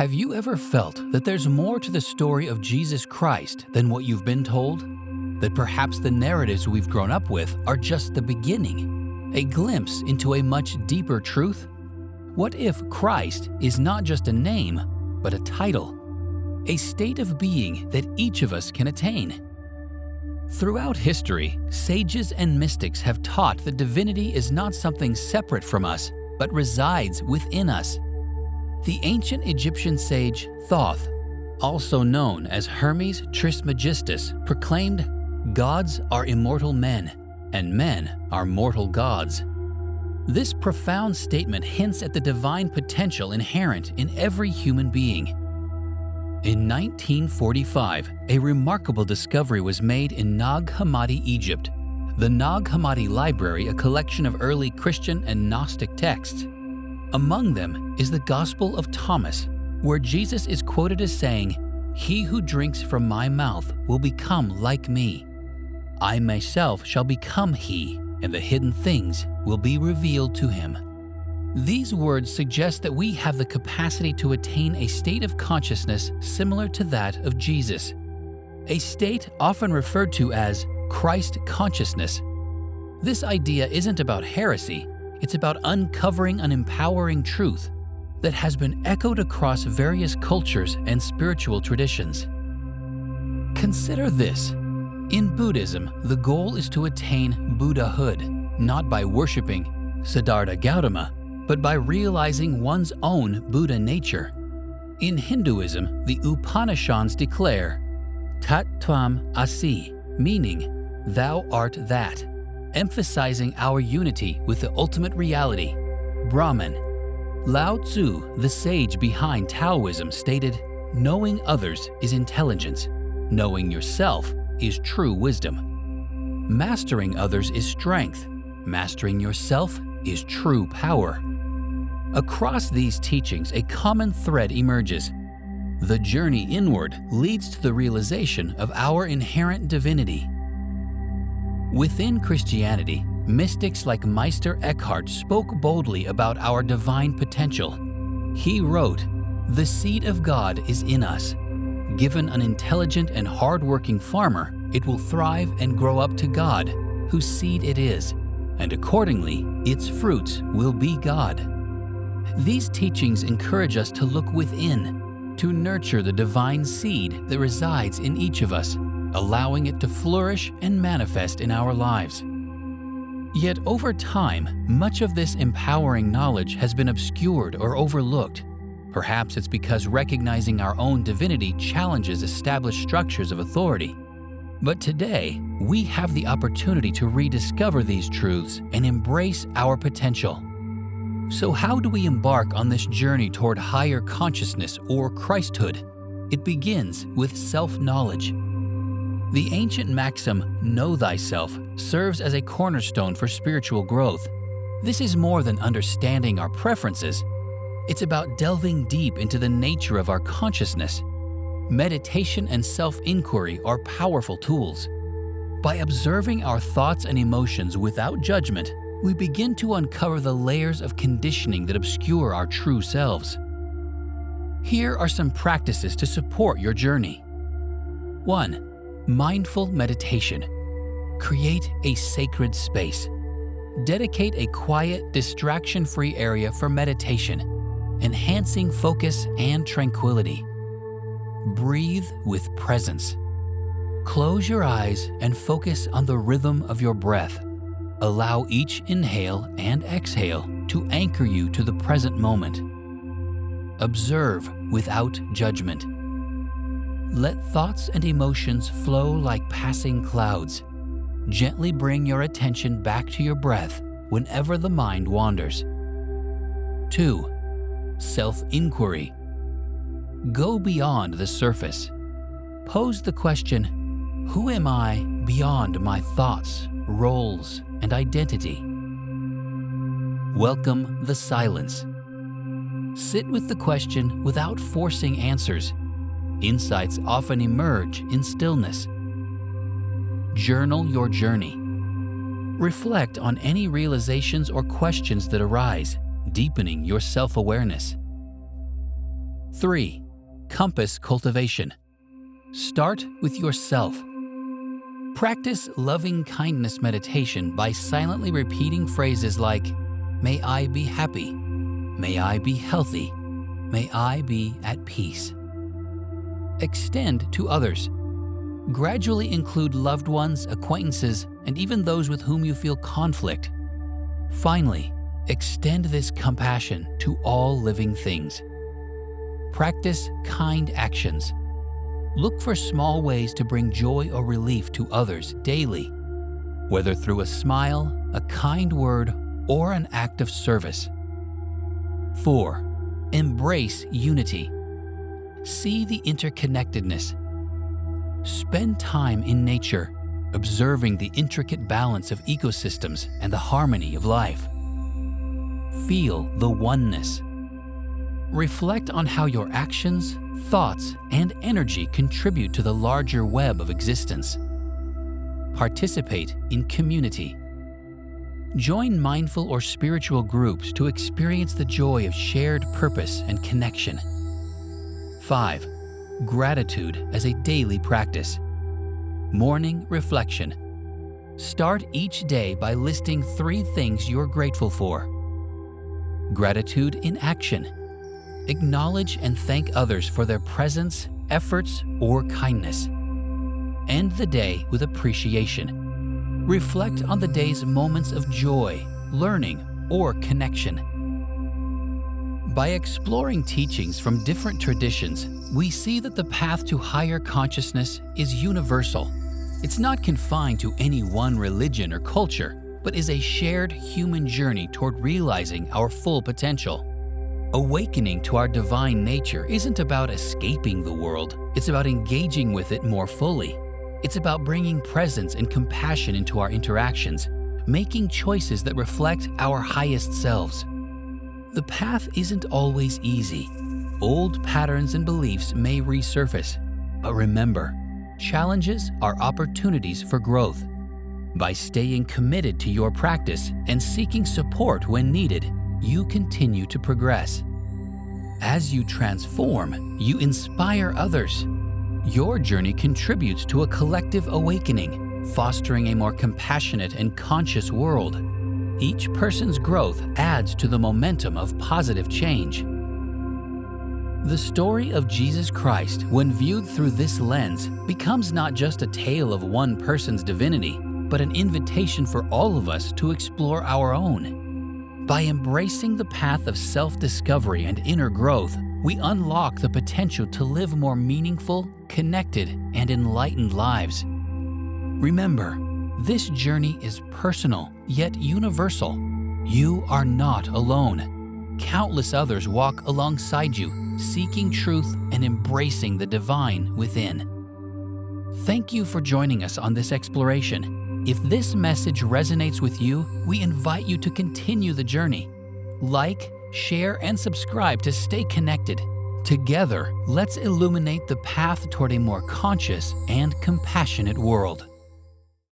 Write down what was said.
Have you ever felt that there's more to the story of Jesus Christ than what you've been told? That perhaps the narratives we've grown up with are just the beginning, a glimpse into a much deeper truth? What if Christ is not just a name, but a title, a state of being that each of us can attain? Throughout history, sages and mystics have taught that divinity is not something separate from us, but resides within us. The ancient Egyptian sage Thoth, also known as Hermes Trismegistus, proclaimed, "Gods are immortal men, and men are mortal gods." This profound statement hints at the divine potential inherent in every human being. In 1945, a remarkable discovery was made in Nag Hammadi, Egypt. The Nag Hammadi Library, a collection of early Christian and Gnostic texts. Among them is the Gospel of Thomas, where Jesus is quoted as saying, "He who drinks from my mouth will become like me. I myself shall become he, and the hidden things will be revealed to him." These words suggest that we have the capacity to attain a state of consciousness similar to that of Jesus, a state often referred to as Christ consciousness. This idea isn't about heresy, it's about uncovering an empowering truth that has been echoed across various cultures and spiritual traditions. Consider this. In Buddhism, the goal is to attain Buddhahood, not by worshipping Siddhartha Gautama, but by realizing one's own Buddha nature. In Hinduism, the Upanishads declare, Tat Tvam Asi, meaning, "Thou art that," emphasizing our unity with the ultimate reality, Brahman. Lao Tzu, the sage behind Taoism, stated, "Knowing others is intelligence. Knowing yourself is true wisdom. Mastering others is strength. Mastering yourself is true power." Across these teachings, a common thread emerges. The journey inward leads to the realization of our inherent divinity. Within Christianity, mystics like Meister Eckhart spoke boldly about our divine potential. He wrote, "The seed of God is in us. Given an intelligent and hard-working farmer, it will thrive and grow up to God, whose seed it is, and accordingly, its fruits will be God." These teachings encourage us to look within, to nurture the divine seed that resides in each of us, allowing it to flourish and manifest in our lives. Yet over time, much of this empowering knowledge has been obscured or overlooked. Perhaps it's because recognizing our own divinity challenges established structures of authority. But today, we have the opportunity to rediscover these truths and embrace our potential. So how do we embark on this journey toward higher consciousness or Christhood? It begins with self-knowledge. The ancient maxim, "Know thyself," serves as a cornerstone for spiritual growth. This is more than understanding our preferences. It's about delving deep into the nature of our consciousness. Meditation and self-inquiry are powerful tools. By observing our thoughts and emotions without judgment, we begin to uncover the layers of conditioning that obscure our true selves. Here are some practices to support your journey. 1. Mindful meditation. Create a sacred space. Dedicate a quiet, distraction-free area for meditation, enhancing focus and tranquility. Breathe with presence. Close your eyes and focus on the rhythm of your breath. Allow each inhale and exhale to anchor you to the present moment. Observe without judgment. Let thoughts and emotions flow like passing clouds. Gently bring your attention back to your breath whenever the mind wanders. 2. Self-inquiry. Go beyond the surface. Pose the question, who am I beyond my thoughts, roles, and identity? Welcome the silence. Sit with the question without forcing answers. Insights often emerge in stillness. Journal your journey. Reflect on any realizations or questions that arise, deepening your self-awareness. 3. Compass cultivation. Start with yourself. Practice loving-kindness meditation by silently repeating phrases like, "May I be happy. May I be healthy. May I be at peace." Extend to others. Gradually include loved ones, acquaintances, and even those with whom you feel conflict. Finally, extend this compassion to all living things. Practice kind actions. Look for small ways to bring joy or relief to others daily, whether through a smile, a kind word, or an act of service. 4. Embrace unity. See the interconnectedness. Spend time in nature, observing the intricate balance of ecosystems and the harmony of life. Feel the oneness. Reflect on how your actions, thoughts, and energy contribute to the larger web of existence. Participate in community. Join mindful or spiritual groups to experience the joy of shared purpose and connection. 5. Gratitude as a daily practice. Morning reflection. Start each day by listing 3 things you're grateful for. Gratitude in action. Acknowledge and thank others for their presence, efforts, or kindness. End the day with appreciation. Reflect on the day's moments of joy, learning, or connection. By exploring teachings from different traditions, we see that the path to higher consciousness is universal. It's not confined to any one religion or culture, but is a shared human journey toward realizing our full potential. Awakening to our divine nature isn't about escaping the world. It's about engaging with it more fully. It's about bringing presence and compassion into our interactions, making choices that reflect our highest selves. The path isn't always easy. Old patterns and beliefs may resurface. But remember, challenges are opportunities for growth. By staying committed to your practice and seeking support when needed, you continue to progress. As you transform, you inspire others. Your journey contributes to a collective awakening, fostering a more compassionate and conscious world. Each person's growth adds to the momentum of positive change. The story of Jesus Christ, when viewed through this lens, becomes not just a tale of one person's divinity, but an invitation for all of us to explore our own. By embracing the path of self-discovery and inner growth, we unlock the potential to live more meaningful, connected, and enlightened lives. Remember, this journey is personal, yet universal. You are not alone. Countless others walk alongside you, seeking truth and embracing the divine within. Thank you for joining us on this exploration. If this message resonates with you, we invite you to continue the journey. Like, share, and subscribe to stay connected. Together, let's illuminate the path toward a more conscious and compassionate world.